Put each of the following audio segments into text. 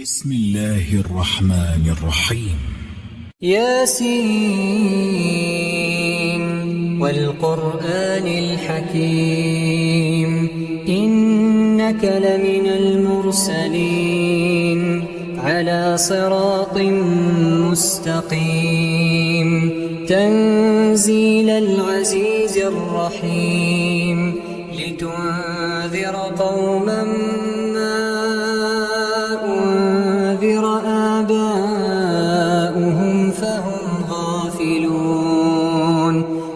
بسم الله الرحمن الرحيم. ياسين والقرآن الحكيم إنك لمن المرسلين على صراط مستقيم تنزيل العزيز الرحيم لتنذر قوما ما أنذر آباؤهم فهم غافلون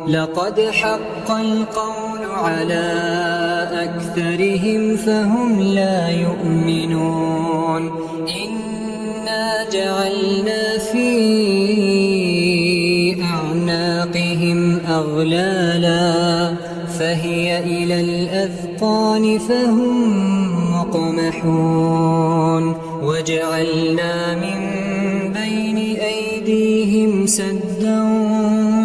لقد حق القول على أكثرهم فهم لا يؤمنون إنا جعلنا في أعناقهم أغلالا فهي إلى الأذقان فهم مقمحون وجعلنا من بين أيديهم سدا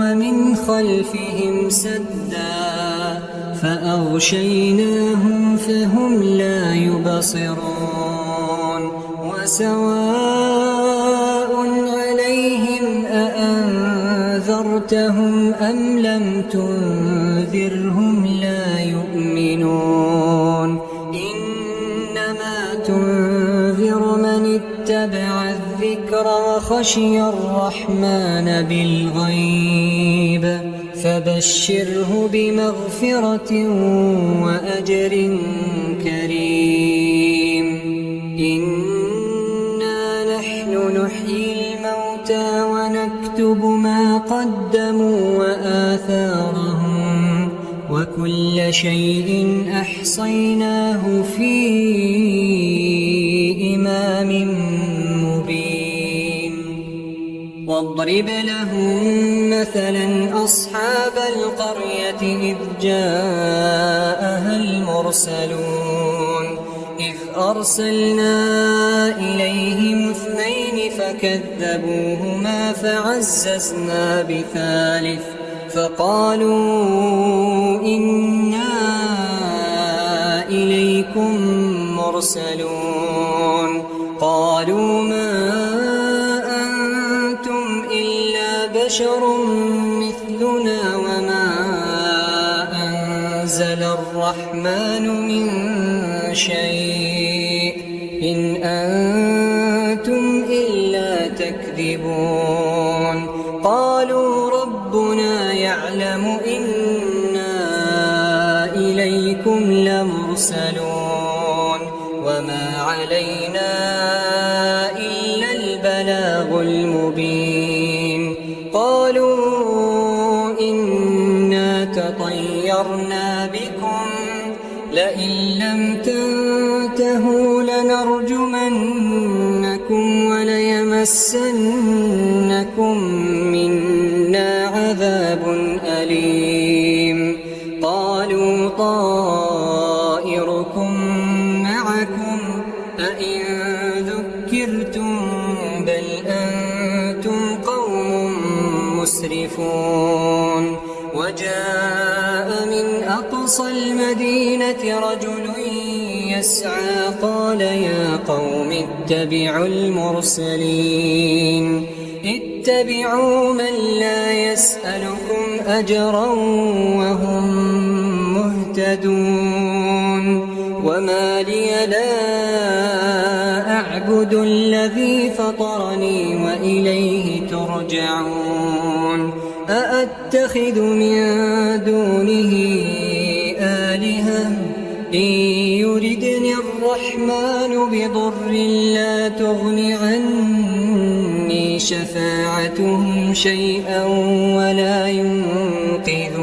ومن خلفهم سدا فأغشيناهم فهم لا يبصرون وسواء عليهم أأنذرتهم أم لم تنذرهم لا يؤمنون إنما تنذر من اتبع الذكر وخشي الرحمن بالغيب فبشره بمغفرة وأجر كريم إنا نحن نحيي الموتى ونكتب ما قدموا وآثارهم وكل شيء أحصيناه في إمام مبين واضرب لهم مثلا أصحاب القرية إذ جاءها المرسلون إذ أرسلنا إليهم 2 فكذبوهما فعززنا بثالث فقالوا إنا إليكم مرسلون قالوا ما أنتم إلا بشر مثلنا وما أنزل الرحمن من شيء إن أنتم إلا تكذبون قالوا ربنا يعلم إنا إليكم لمرسلون وما علينا إلا البلاغ المبين قالوا إنا تطيرنا بكم لئن لم تنتهوا لنرجمنكم وليمسنكم منا عذاب أليم قالوا طائركم معكم أئن ذكرتم بل أنتم قوم مسرفون وجاء من أقصى المدينة رجل يسعى قال يا قوم اتبعوا المرسلين اتبعوا من لا يسألكم أجرا وهم مهتدون وما لي لا أعبد الذي فطرني وإليه ترجعون أأتخذ من دونه آلهة إن يردني الرحمن بضر لا تغن عني شفاعتهم شيئا ولا ينقذون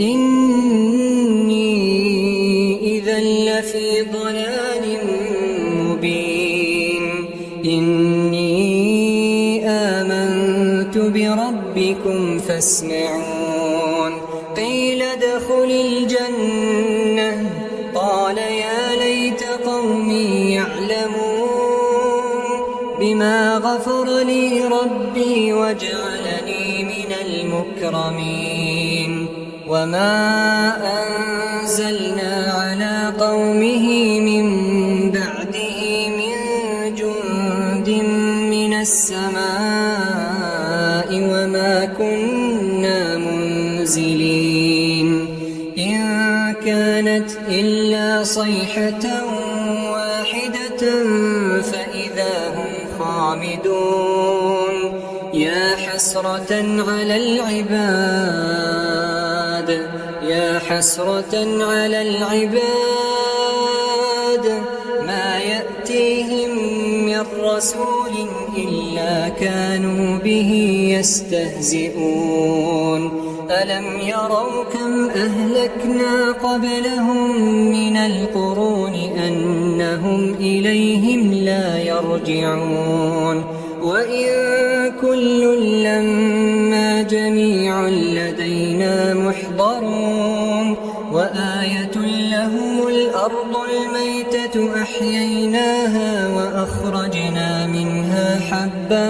إني إذا لفي ضلال مبين إني آمنت بربكم فاسمعون قيل ادخل الجنة قال يا ليت قومي يعلمون بما غفر لي ربي وجعلني من المكرمين وما أنزلنا على قومه من بعده من السماء وما كنا منزلين إن كانت إلا صيحة واحدة فإذا هم خامدون يا حسرة على العباد يا حسرة على العباد ما يأتيهم من رسول إلا كانوا به يستهزئون ألم يروا كم أهلكنا قبلهم من القرون أنهم إليهم لا يرجعون وإن كل لما جميع لدينا محضرون وآية لهم الأرض الميتة أحييناها وأخرجنا منها حبا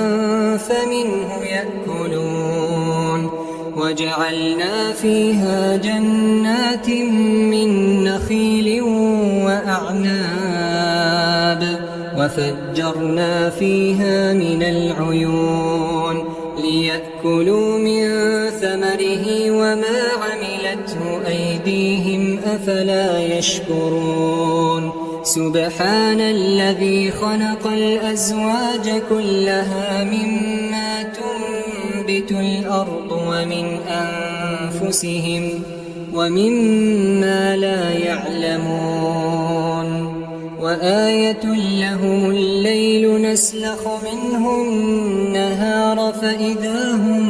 فمنه يأكلون وجعلنا فيها جنات من نخيل وأعناب وفجرنا فيها من العيون ليأكلوا من ثمره وما عملته أيديهم أفلا يشكرون سبحان الذي خلق الأزواج كلها مما تنبت الأرض ومن أنفسهم ومما لا يعلمون وآية لهم الليل نسلخ منه النهار فإذا هم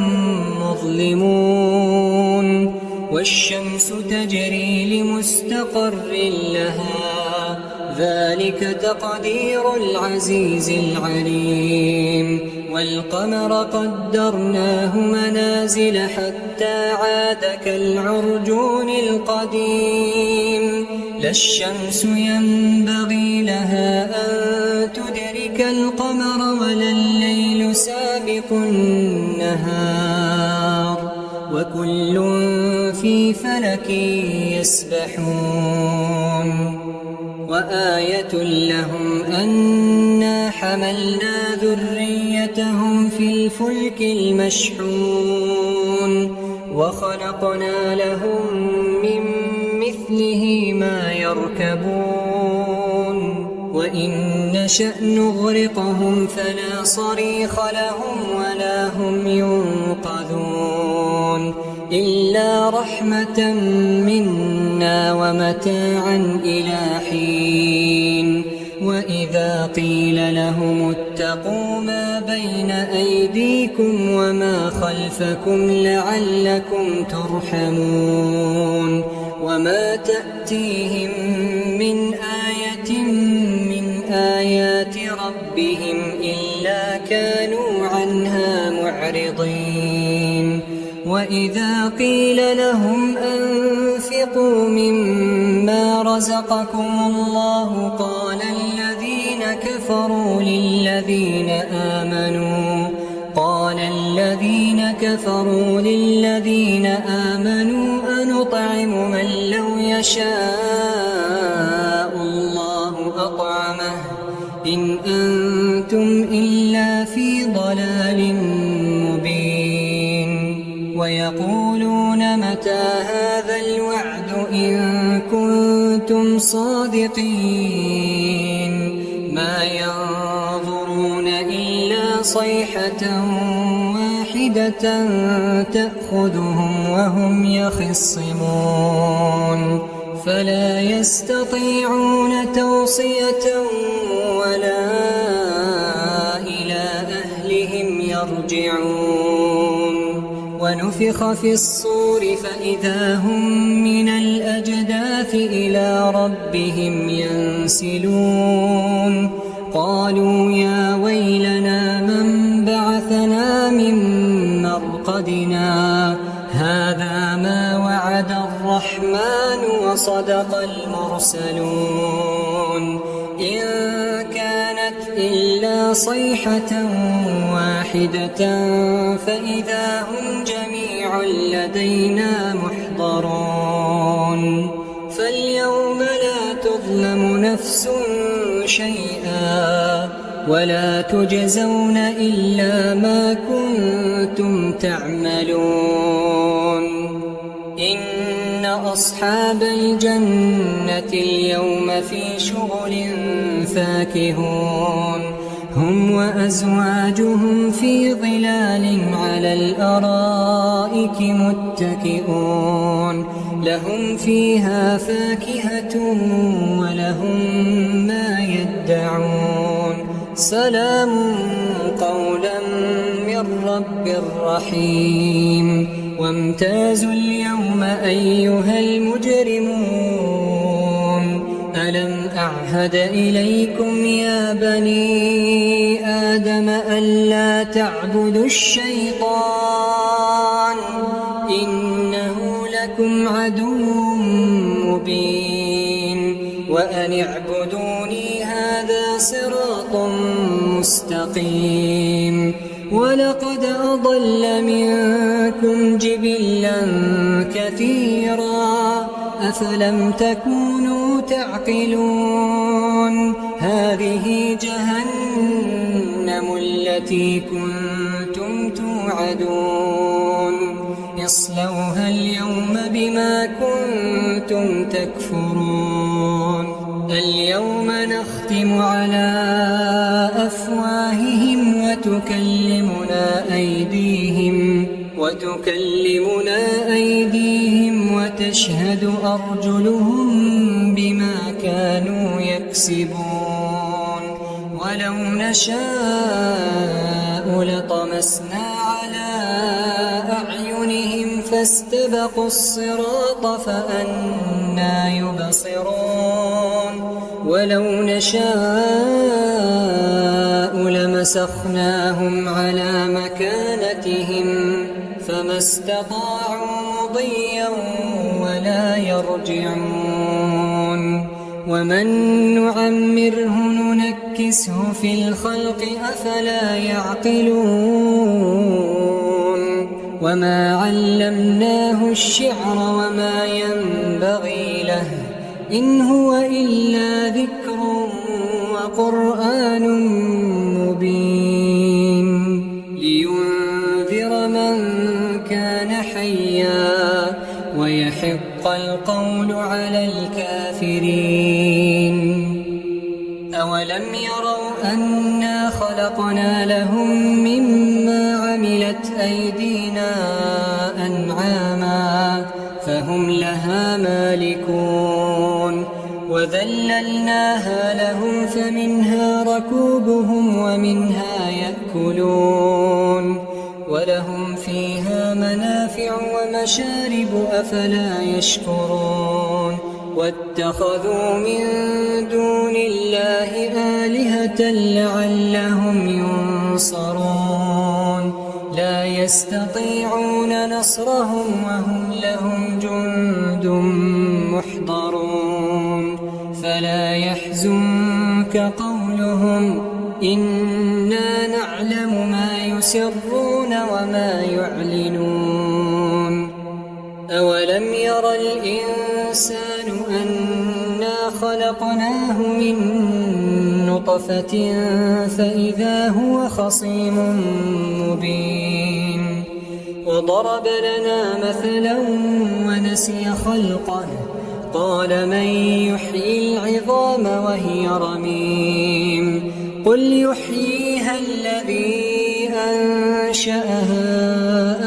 مظلمون والشمس تجري لمستقر لها ذلك تقدير العزيز العليم والقمر قدرناه منازل حتى عاد كالعرجون القديم لا الشمس ينبغي لها أن تدرك القمر ولا الليل سابق النهار وكل في فلك يسبحون وآية لهم أنا حملنا ذريتهم في الفلك المشحون وخلقنا لهم من مثله ما يركبون وإن نشأ نغرقهم فلا صريخ لهم ولا هم ينقذون إلا رحمة منا ومتاعا إلى حين وإذا قيل لهم اتقوا ما بين أيديكم وما خلفكم لعلكم ترحمون وما تأتيهم من آية من آيات ربهم إلا كانوا عنها معرضين وإذا قيل لهم أنفقوا مما رزقكم الله قال الذين كفروا للذين آمنوا أنطعم من لو يشاء الله أطعمه إن أنتم إلا في ضلال مبين ويقولون متى هذا الوعد إن كنتم صادقين ما ينظرون إلا صيحة واحدة تأخذهم وهم يخصمون فلا يستطيعون توصية ولا إلى أهلهم يرجعون ونفخ في الصور فإذا هم من الأجداث إلى ربهم ينسلون قالوا يا ويلنا من بعثنا من مرقدنا هذا ما وعد الرحمن وصدق المرسلون إن كانت إلا صيحة واحدة فإذا هم جميع لدينا محضرون فاليوم لا تظلم نفس شيئا ولا تجزون إلا ما كنتم تعملون إن أصحاب الجنة اليوم في شغل فاكهون هم وأزواجهم في ظلال على الأرائك متكئون لهم فيها فاكهة ولهم ما يدعون سلام قولا من رب رحيم وامتازوا اليوم أيها المجرمون ألم أعهد إليكم يا بني آدم ألا تعبدوا الشيطان إنه لكم عدو مبين وأن اعبدوني هذا صراط مستقيم ولقد أضل منكم جبلا كثيرا أفلم تكونوا تعقلون هذه جهنم التي كنتم توعدون اصلوها اليوم بما كنتم تكفرون اليوم نختم على أفواههم وتكلمنا أيديهم وتشهد أرجلهم بما كانوا يكسبون ولو نشاء لطمسنا على أعينهم فاستبقوا الصراط فأنى يبصرون ولو نشاء لمسخناهم على مكانتهم فما استطاعوا مضيا ولا يرجعون ومن نعمره ننكسه في الخلق أفلا يعقلون وما علمناه الشعر وما ينبغي له إن هو إلا ذكر وقرآن مبين لينذر من كان حيا ويحق القول على الكافرين أولم يروا أنا خلقنا لهم مما عملت أيدينا أنعاما فهم لها مالكون وذللناها لهم فمنها ركوبهم ومنها يأكلون ولهم فيها منافع ومشارب أفلا يشكرون واتخذوا من دون الله آلهة لعلهم ينصرون لا يستطيعون نصرهم وهم لهم جند محضرون فلا يحزنك قولهم إنا نعلم ما يسرون وما يعلنون أولم ير الإنسان أنا خلقناه من نطفة فإذا هو خصيم مبين وضرب لنا مثلا ونسي خلقه قال من يحيي العظام وهي رميم قل يحييها الذي أنشأها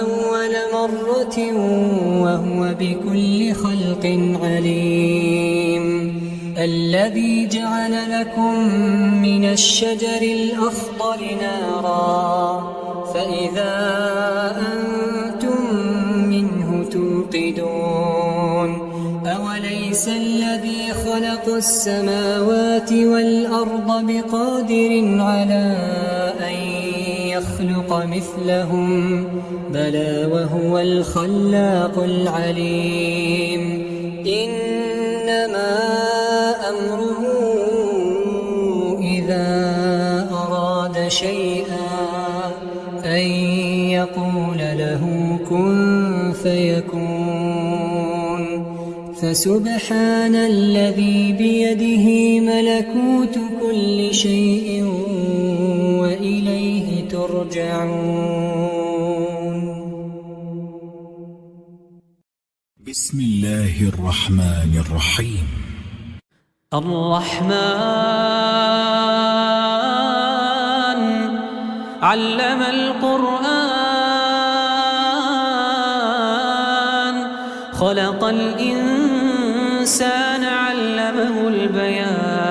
أول مرة وهو بكل خلق عليم الذي جعل لكم من الشجر الأخضر نارا فإذا أنتم منه توقدون أوليس الذي خلق السماوات والأرض بقادر على أن يخلق مثلهم بلى وهو الخلاق العليم إنما أمره إذا أراد شيئا أن يقول له كن فيكون فسبحان الذي بيده ملكوت كل شيء يرجعون. بسم الله الرحمن الرحيم. الرحمن علم القرآن خلق الإنسان علمه البيان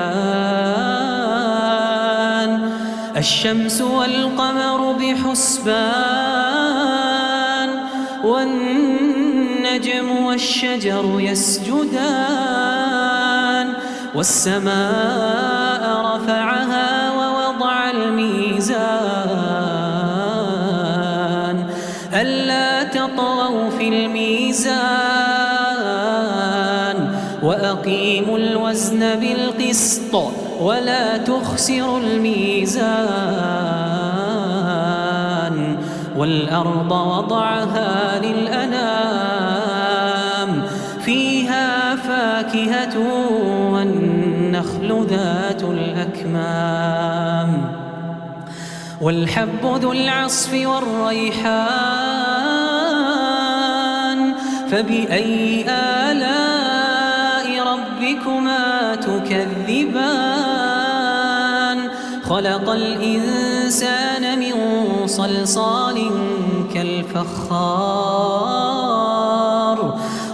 الشمس والقمر بحسبان والنجم والشجر يسجدان والسماء رفعها ووضع الميزان ألا تطغوا في الميزان وأقيموا الوزن بالقسط ولا تخسروا الميزان والأرض وضعها للأنام فيها فاكهة والنخل ذات الأكمام والحب ذو العصف والريحان فبأي آلاء ربكما تكذبان خلق الإنسان من صلصال كالفخار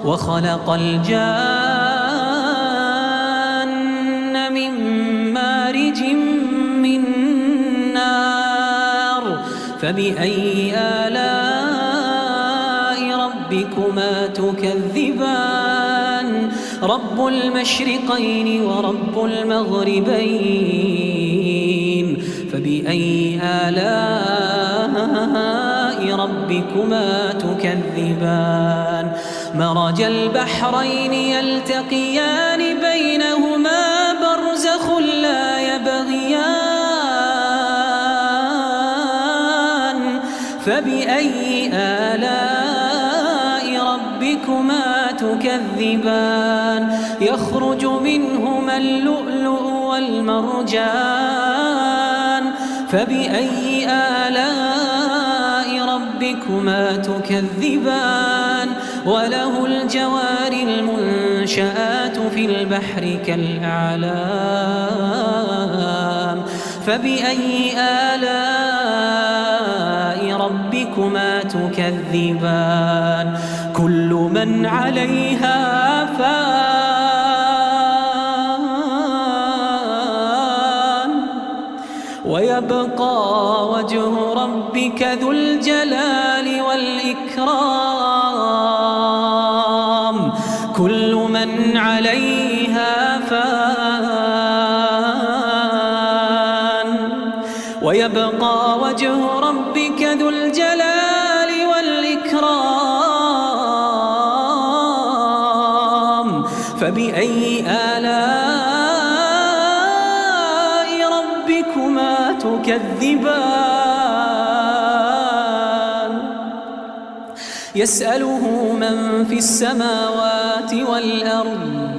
وخلق الجان من مارج من نار فبأي آلاء ربكما تكذبان رب المشرقين ورب المغربين فبأي آلاء ربكما تكذبان مرج البحرين يلتقيان بينهما برزخ لا يبغيان فبأي آلاء ربكما تكذبان يخرج منهما اللؤلؤ والمرجان فبأي آلاء ربكما تكذبان وله الجوار المنشآت في البحر كالأعلام فبأي آلاء ربكما تكذبان كل من عليها فان ويبقى وجه ربك ذو الجلال والإكرام كل من عليها فان ويبقى وجه ربك ذو الجلال والإكرام فبأي آلاء ربكما تكذبان يسأله من في السماوات والأرض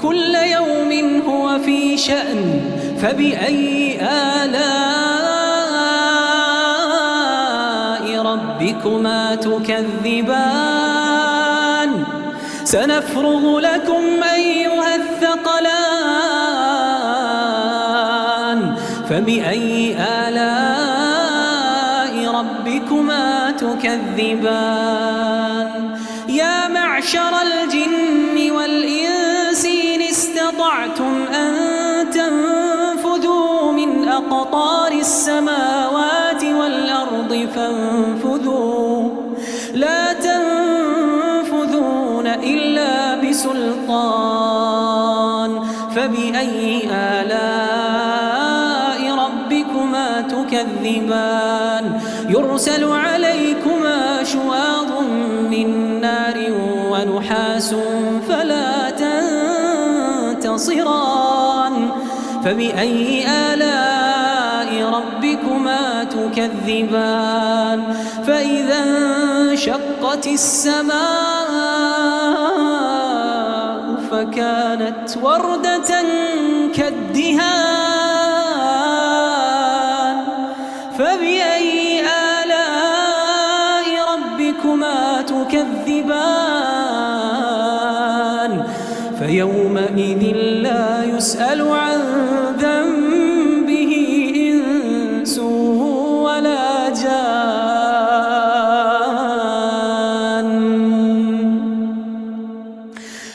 كل يوم هو في شأن فبأي آلاء ربكما تكذبان سنفرغ لكم أيها الثقلان فبأي آلاء ربكما تكذبان يا معشر الجن والإنس إن استطعتم أن تنفذوا من أقطار السماوات والأرض فانفذوا لا تنفذون إلا بسلطان فبأي آلاء ربكما تكذبان يرسل عليكما شواظ من نار ونحاس فلا تنتصران فبأي آلاء ربكما تكذبان فإذا انشقت السماء فكانت وردة كالدهان فبأي تكذبان فيومئذ لا يسأل عن ذنبه إنس ولا جان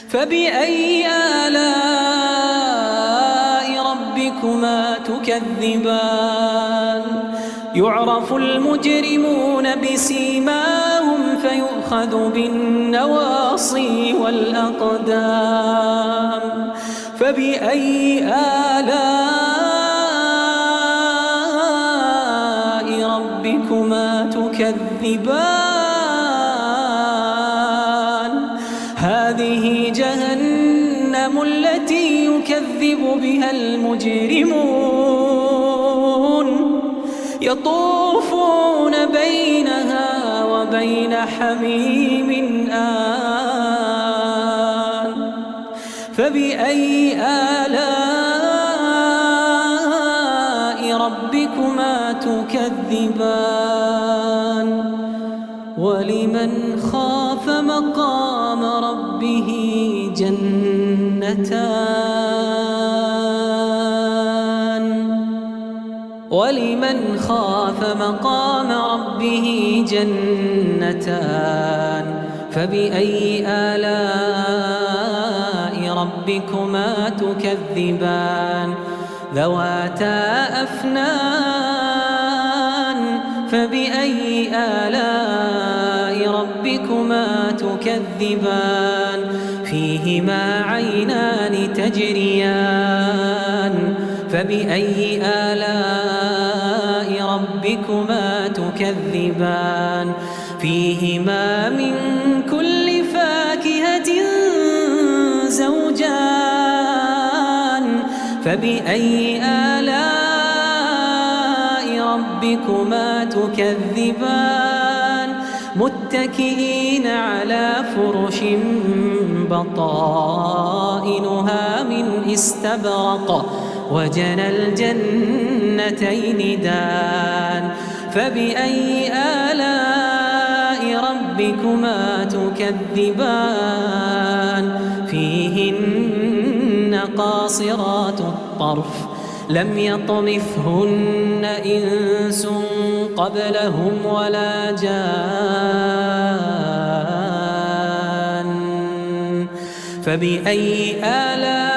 فبأي آلاء ربكما تكذبان يعرف المجرمون بسيماهم فيؤخذ بالنواصي والأقدام فبأي آلاء ربكما تكذبان هذه جهنم التي يكذب بها المجرمون يطوفون بينها وبين حميم آن فبأي آلاء ربكما تكذبان ولمن خاف مقام ربه جنتان ولمن خاف مقام ربه جنتان فبأي آلاء ربكما تكذبان ذواتا أفنان فبأي آلاء ربكما تكذبان فيهما عينان تجريان فبأي آلاء ربكما تكذبان فيهما من كل فاكهة زوجان فبأي آلاء ربكما تكذبان متكئين على فرش بطائنها من استبرق وجنى الجنتين دان فبأي آلاء ربكما تكذبان فيهن قاصرات الطرف لم يطمثهن إنس قبلهم ولا جان فبأي آلاء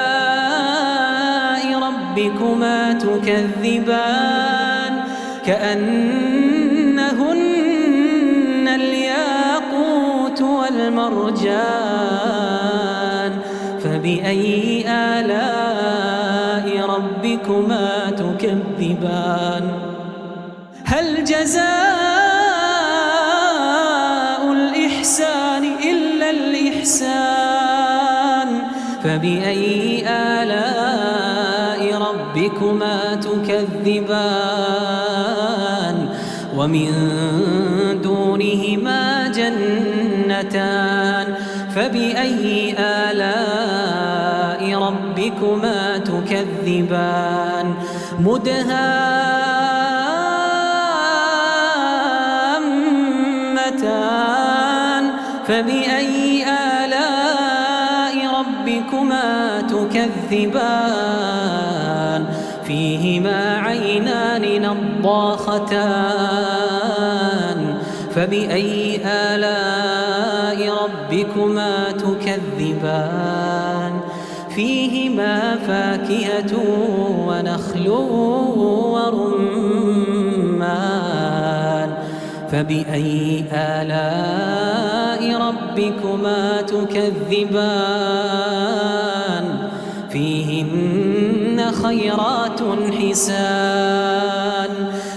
ربكما تكذبان كأنهن الياقوت والمرجان فبأي آلاء ربكما تكذبان هل جزاء الإحسان إلا الإحسان فبأي آلاء ربكما تكذبان ومن دونهما جنتان فبأي آلاء ربكما تكذبان مدهامتان فبأي آلاء ربكما تكذبان فيهما عينان نضاختان فبأي آلاء ربكما تكذبان فيهما فاكهة ونخل ورمان فبأي آلاء ربكما تكذبان فيهن خيرات حسان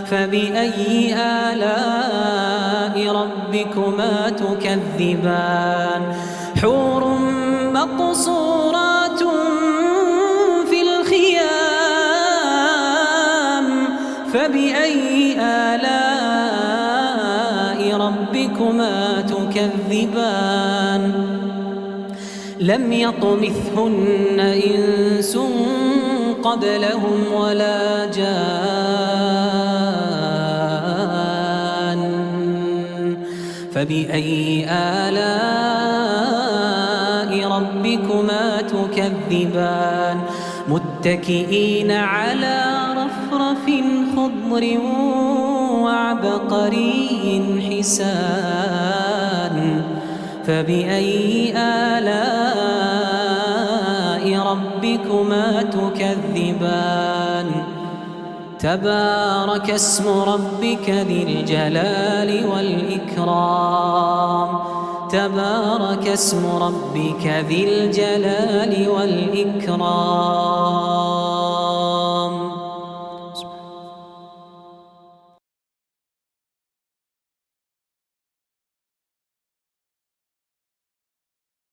فبأي آلاء ربكما تكذبان حور مقصورات في الخيام فبأي آلاء ربكما تكذبان لم يطمثهن إنس قبلهم ولا جان فبأي آلاء ربكما تكذبان متكئين على رفرف خضر وعبقري حسان فبأي آلاء ربكما تكذبان تبارك اسم ربك ذي الجلال والإكرام تبارك اسم ربك ذي الجلال والإكرام